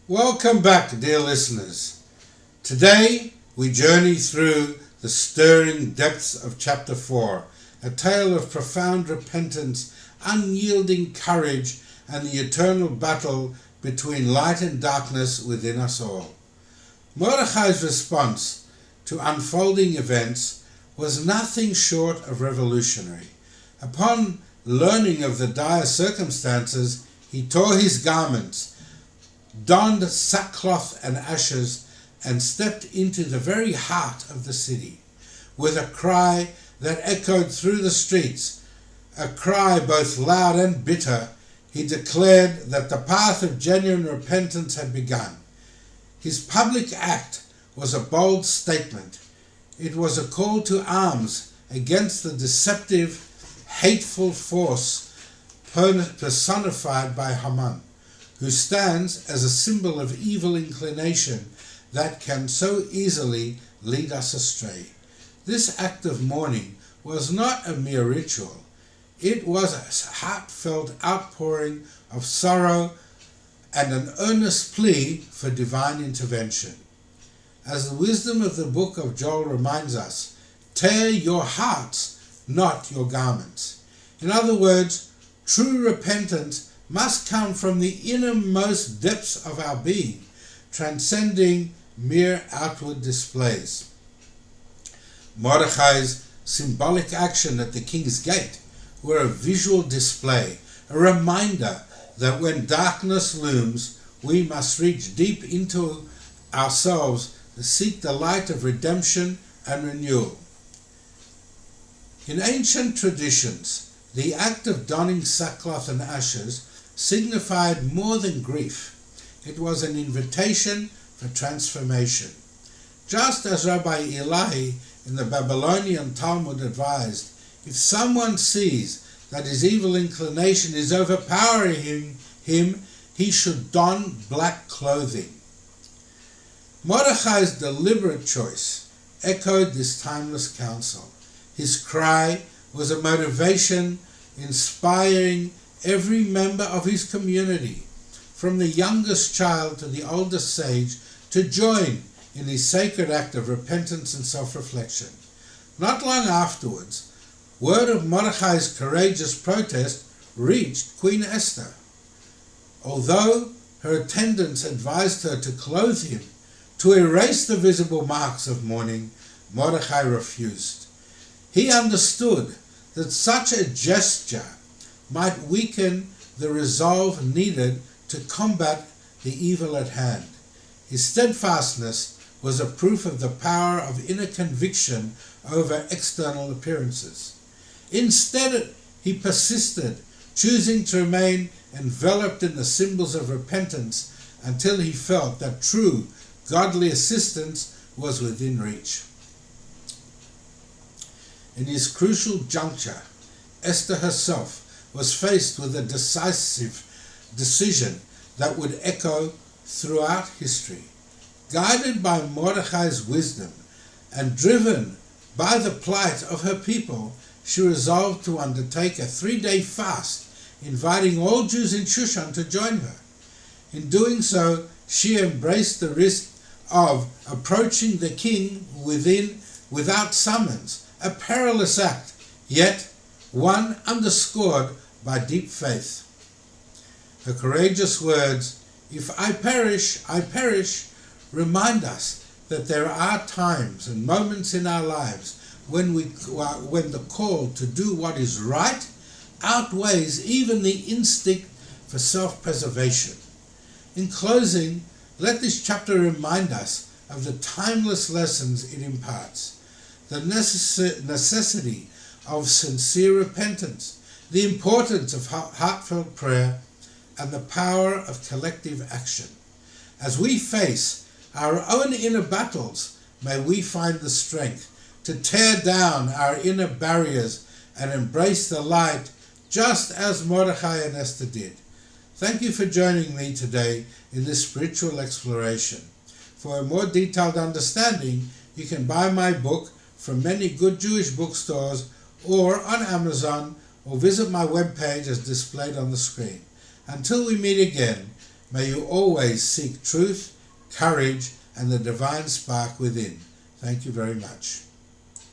Welcome back, dear listeners. Today we journey through the stirring depths of chapter 4, a tale of profound repentance, unyielding courage, and the eternal battle between light and darkness within us all. Mordechai's response to unfolding events was nothing short of revolutionary. Upon learning of the dire circumstances, he tore his garments, donned sackcloth and ashes, and stepped into the very heart of the city. With a cry that echoed through the streets, a cry both loud and bitter, he declared that the path of genuine repentance had begun. His public act was a bold statement. It was a call to arms against the deceptive, hateful force personified by Haman, who stands as a symbol of evil inclination that can so easily lead us astray. This act of mourning was not a mere ritual. It was a heartfelt outpouring of sorrow and an earnest plea for divine intervention. As the wisdom of the book of Joel reminds us, tear your hearts, not your garments. In other words, true repentance must come from the innermost depths of our being, transcending mere outward displays. Mordechai's symbolic action at the king's gate were a visual display, a reminder that when darkness looms, we must reach deep into ourselves to seek the light of redemption and renewal. In ancient traditions, the act of donning sackcloth and ashes signified more than grief. It was an invitation for transformation. Just as Rabbi Elahi in the Babylonian Talmud advised, if someone sees that his evil inclination is overpowering him, he should don black clothing. Mordechai's deliberate choice echoed this timeless counsel. His cry was a motivation inspiring every member of his community, from the youngest child to the oldest sage, to join in his sacred act of repentance and self-reflection. Not long afterwards, word of Mordechai's courageous protest reached Queen Esther. Although her attendants advised her to clothe him, to erase the visible marks of mourning, Mordechai refused. He understood that such a gesture might weaken the resolve needed to combat the evil at hand. His steadfastness was a proof of the power of inner conviction over external appearances. Instead, he persisted, choosing to remain enveloped in the symbols of repentance until he felt that true, godly assistance was within reach. In his crucial juncture, Esther herself was faced with a decisive decision that would echo throughout history. Guided by Mordechai's wisdom and driven by the plight of her people, she resolved to undertake a 3-day fast, inviting all Jews in Shushan to join her. In doing so, she embraced the risk of approaching the king without summons, a perilous act, yet one underscored by deep faith. Her courageous words, "If I perish, I perish," remind us that there are times and moments in our lives when the call to do what is right outweighs even the instinct for self-preservation. In closing, let this chapter remind us of the timeless lessons it imparts: the necessity of sincere repentance, the importance of heartfelt prayer, and the power of collective action. As we face our own inner battles, may we find the strength to tear down our inner barriers and embrace the light, just as Mordechai and Esther did. Thank you for joining me today in this spiritual exploration. For a more detailed understanding, you can buy my book from many good Jewish bookstores or on Amazon, or visit my webpage as displayed on the screen. Until we meet again, May you always seek truth, courage, and the divine spark within. Thank you very much.